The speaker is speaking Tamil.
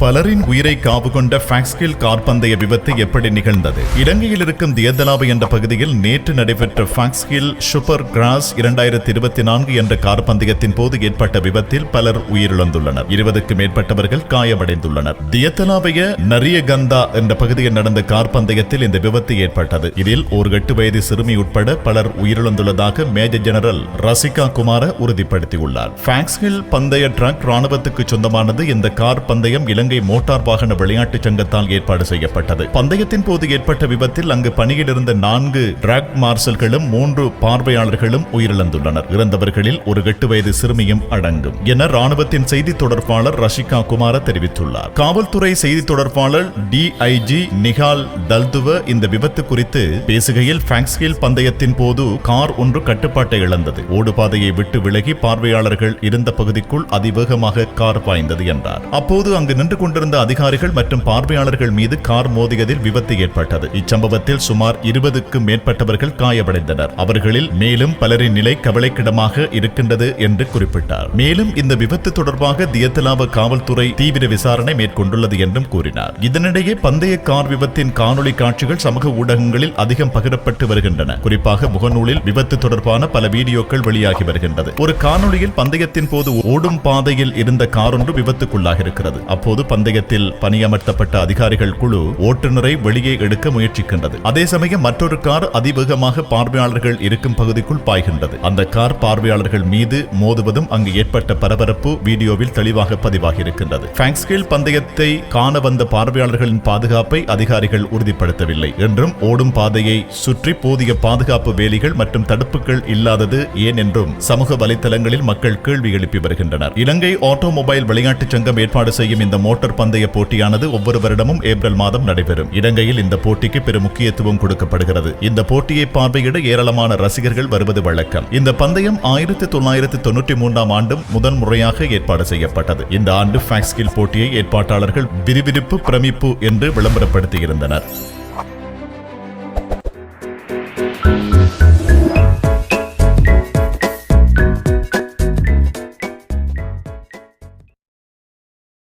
பலரின் உயிரை காவு கொண்ட ஃபேக்ஸ்கில் கார் பந்தய விபத்து எப்படி நிகழ்ந்தது? இலங்கையில் இருக்கும் தியதலாவை என்ற பகுதியில் நேற்று நடைபெற்ற ஃபேக்ஸ்கில் சூப்பர் கிராஸ் 2024 என்ற கார் பந்தயத்தின் போது ஏற்பட்ட விபத்தில் பலர் உயிரிழந்துள்ளனர். 20க்கும் மேற்பட்டவர்கள் காயமடைந்துள்ளனர். தியதலாவைய நரியகந்தா என்ற பகுதியில் நடந்த கார் பந்தயத்தில் இந்த விபத்து ஏற்பட்டது. இதில் ஒரு 8 வயது சிறுமி உட்பட பலர் உயிரிழந்துள்ளதாக மேஜர் ஜெனரல் ரசிகா குமார உறுதிப்படுத்தியுள்ளார். ஃபேக்ஸ்கில் பந்தய ட்ரக் ராணுவத்துக்கு சொந்தமானது. இந்த கார் பந்தயம் இலங்கை மோட்டார் வாகன விளையாட்டு சங்கத்தால் ஏற்பாடு செய்யப்பட்டது. பந்தயத்தின் போது ஏற்பட்ட விபத்தில் அங்கு பணியில் இருந்த 4 டிராக் மார்ஷல்களும் 3 பார்வையாளர்களும் உயிரிழந்துள்ளனர். இறந்தவர்களில் ஒரு 8 வயது சிறுமியும் அடங்கும் என ராணுவத்தின் செய்தி தொடர்பாளர் ரஷிகா குமார தெரிவித்துள்ளார். காவல்துறை செய்தி தொடர்பாளர் டிஐஜி நிகால் தல்துவ இந்த விபத்து குறித்து பேசுகையில், ஃபேக்ஸ்கில் பந்தயத்தின் போது கார் ஒன்று கட்டுப்பாட்டை இழந்தது. ஓடுபாதையை விட்டு விலகி பார்வையாளர்கள் இருந்த பகுதிக்குள் அதிவேகமாக கார் பாய்ந்தது என்றார். அப்போது அங்கு நின்று கொண்டிருந்த அதிகாரிகள் மற்றும் பார்வையாளர்கள் மீது கார் மோதியதில் விபத்து ஏற்பட்டது. இச்சம்பவத்தில் சுமார் 20க்கும் மேற்பட்டவர்கள் காயமடைந்தனர். அவர்களில் மேலும் பலரின் நிலை கவலைக்கிடமாக இருக்கின்றது என்று குறிப்பிட்டார். மேலும் இந்த விபத்து தொடர்பாக தியதலாவ காவல்துறை தீவிர விசாரணை மேற்கொண்டுள்ளது என்றும் கூறினார். இதனிடையே பந்தய கார் விபத்தின் காணொலி காட்சிகள் சமூக ஊடகங்களில் அதிகம் பகிரப்பட்டு வருகின்றன. குறிப்பாக முகநூலில் விபத்து தொடர்பான பல வீடியோக்கள் வெளியாகி வருகின்றது. ஒரு காணொலியில் பந்தயத்தின் போது ஓடும் பாதையில் இருந்த கார் ஒன்று விபத்துக்குள்ளாக இருக்கிறது. அப்போது பந்தயத்தில் பணியமர்த்தப்பட்ட அதிகாரிகள் குழு ஓட்டுநரை வெளியே எடுக்க முயற்சிக்கின்றது. அதே சமயம் மற்றொரு கார் அதிவேகமாக பார்வையாளர்கள் இருக்கும் பகுதிக்குள் பாய்கின்றது. அந்த கார் பார்வையாளர்கள் மீது மோதுவதும் அங்கு ஏற்பட்ட பரபரப்பு வீடியோவில் தெளிவாக பதிவாகி இருக்கின்றது. ஃபேக்ஸ்கில் பந்தயத்தை காண வந்த பார்வையாளர்களின் பாதுகாப்பை அதிகாரிகள் உறுதிப்படுத்தவில்லை என்றும், ஓடும் பாதையை சுற்றி போதிய பாதுகாப்பு வேலிகள் மற்றும் தடுப்புகள் இல்லாதது ஏன் என்றும் சமூக வலைதளங்களில் மக்கள் கேள்வி எழுப்பி வருகின்றனர். இலங்கை ஆட்டோமொபைல் விளையாட்டு சங்கம் ஏற்பாடு செய்யும் இந்த மோட்டார் பந்தய போட்டியானது ஒவ்வொரு வருடமும் ஏப்ரல் மாதம் நடைபெறும். இலங்கையில் இந்த போட்டிக்கு பெரும் முக்கியத்துவம் கொடுக்கப்படுகிறது. இந்த போட்டியை பார்வையிட ஏராளமான ரசிகர்கள் வருவது வழக்கம். இந்த பந்தயம் 1993 ஆண்டும் முதன் முறையாக ஏற்பாடு செய்யப்பட்டது. இந்த ஆண்டு ஃபேக்ஸ்கில் போட்டியை ஏற்பாட்டாளர்கள் விறுவிறுப்பு பிரமிப்பு என்று விளம்பரப்படுத்தியிருந்தனர்.